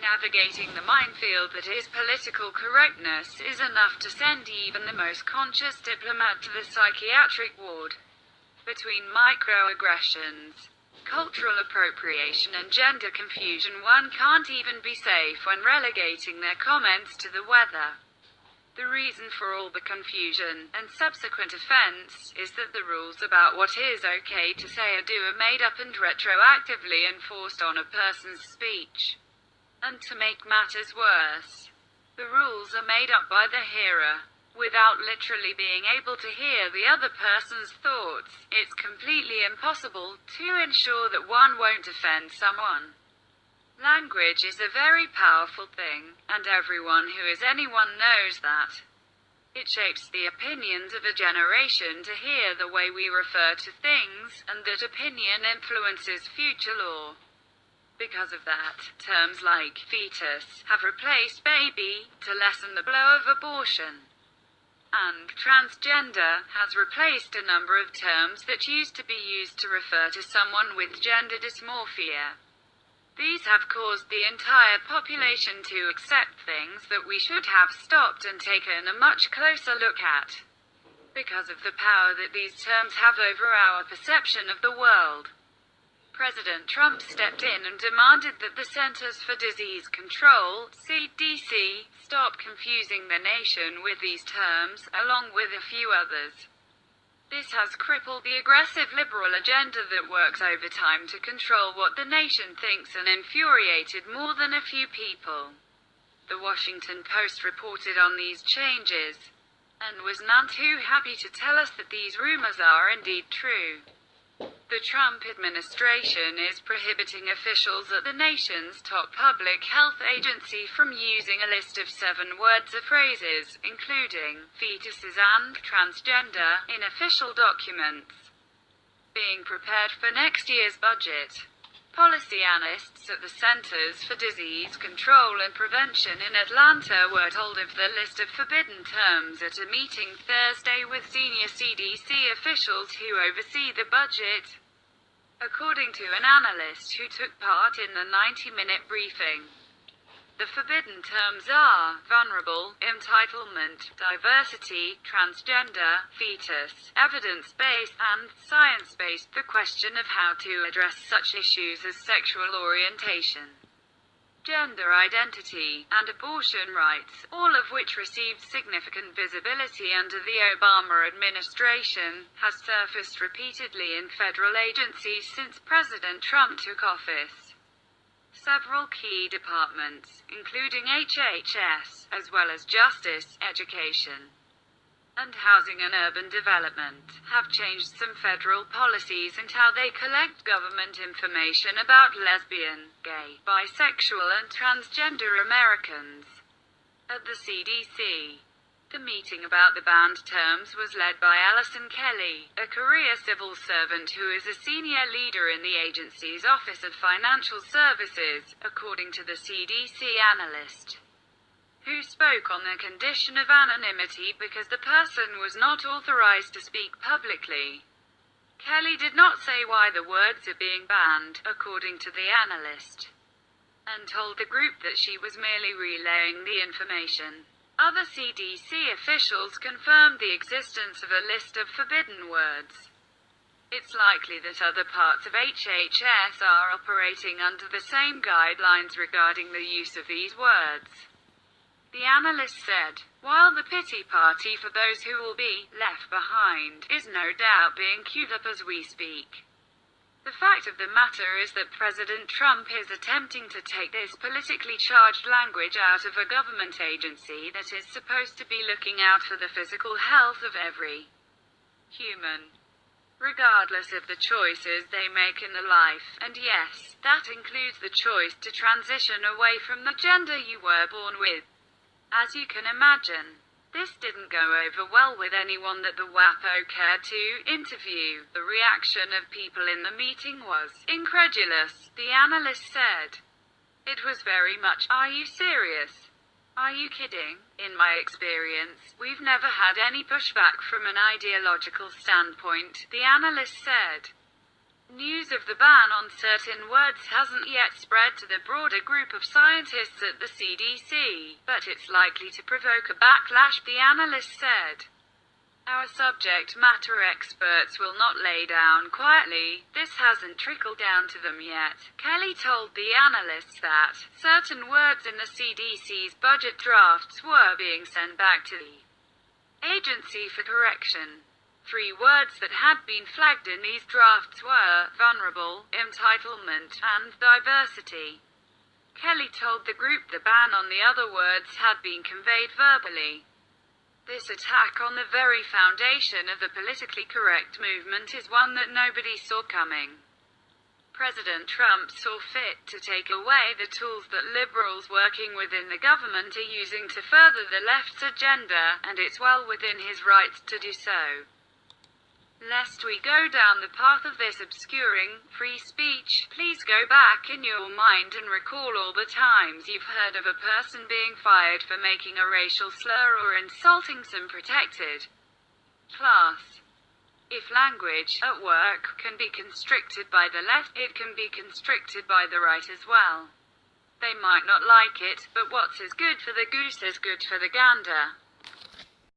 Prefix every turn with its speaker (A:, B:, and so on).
A: Navigating the minefield that is political correctness is enough to send even the most conscious diplomat to the psychiatric ward. Between microaggressions, cultural appropriation and gender confusion, one can't even be safe when relegating their comments to the weather. The reason for all the confusion, and subsequent offense, is that the rules about what is okay to say or do are made up and retroactively enforced on a person's speech. And to make matters worse, the rules are made up by the hearer. Without literally being able to hear the other person's thoughts, it's completely impossible to ensure that one won't offend someone. Language is a very powerful thing, and everyone who is anyone knows that. It shapes the opinions of a generation to hear the way we refer to things, and that opinion influences future law. Because of that, terms like fetus have replaced baby to lessen the blow of abortion. And transgender has replaced a number of terms that used to be used to refer to someone with gender dysmorphia. These have caused the entire population to accept things that we should have stopped and taken a much closer look at. Because of the power that these terms have over our perception of the world. President Trump stepped in and demanded that the Centers for Disease Control, CDC, stop confusing the nation with these terms, along with a few others. This has crippled the aggressive liberal agenda that works overtime to control what the nation thinks and infuriated more than a few people. The Washington Post reported on these changes, and was none too happy to tell us that these rumors are indeed true. The Trump administration is prohibiting officials at the nation's top public health agency from using a list of 7 words or phrases, including fetuses and transgender, in official documents. Being prepared for next year's budget, policy analysts at the Centers for Disease Control and Prevention in Atlanta were told of the list of forbidden terms at a meeting Thursday with senior CDC officials who oversee the budget. According to an analyst who took part in the 90-minute briefing, the forbidden terms are vulnerable, entitlement, diversity, transgender, fetus, evidence-based, and science-based. The question of how to address such issues as sexual orientation, gender identity, and abortion rights, all of which received significant visibility under the Obama administration, has surfaced repeatedly in federal agencies since President Trump took office. Several key departments, including HHS, as well as Justice, Education, and Housing and Urban Development, have changed some federal policies and how they collect government information about lesbian, gay, bisexual and transgender Americans. At the CDC, the meeting about the banned terms was led by Allison Kelly, a career civil servant who is a senior leader in the agency's Office of Financial Services, according to the CDC analyst, who spoke on the condition of anonymity because the person was not authorized to speak publicly. Kelly did not say why the words are being banned, according to the analyst, and told the group that she was merely relaying the information. Other CDC officials confirmed the existence of a list of forbidden words. It's likely that other parts of HHS are operating under the same guidelines regarding the use of these words. The analyst said, while the pity party for those who will be left behind is no doubt being queued up as we speak, the fact of the matter is that President Trump is attempting to take this politically charged language out of a government agency that is supposed to be looking out for the physical health of every human, regardless of the choices they make in their life, and yes, that includes the choice to transition away from the gender you were born with. As you can imagine, this didn't go over well with anyone that the WAPO cared to interview. The reaction of people in the meeting was incredulous, the analyst said. It was very much, "Are you serious? Are you kidding?" In my experience, we've never had any pushback from an ideological standpoint, the analyst said. News of the ban on certain words hasn't yet spread to the broader group of scientists at the CDC, but it's likely to provoke a backlash, the analyst said. Our subject matter experts will not lay down quietly. This hasn't trickled down to them yet. Kelly told the analysts that certain words in the CDC's budget drafts were being sent back to the agency for correction. 3 words that had been flagged in these drafts were vulnerable, entitlement, and diversity. Kelly told the group the ban on the other words had been conveyed verbally. This attack on the very foundation of the politically correct movement is one that nobody saw coming. President Trump saw fit to take away the tools that liberals working within the government are using to further the left's agenda, and it's well within his rights to do so. Lest we go down the path of this obscuring free speech, please go back in your mind and recall all the times you've heard of a person being fired for making a racial slur or insulting some protected class. If language at work can be constricted by the left, it can be constricted by the right as well. They might not like it, but what's as good for the goose is good for the gander.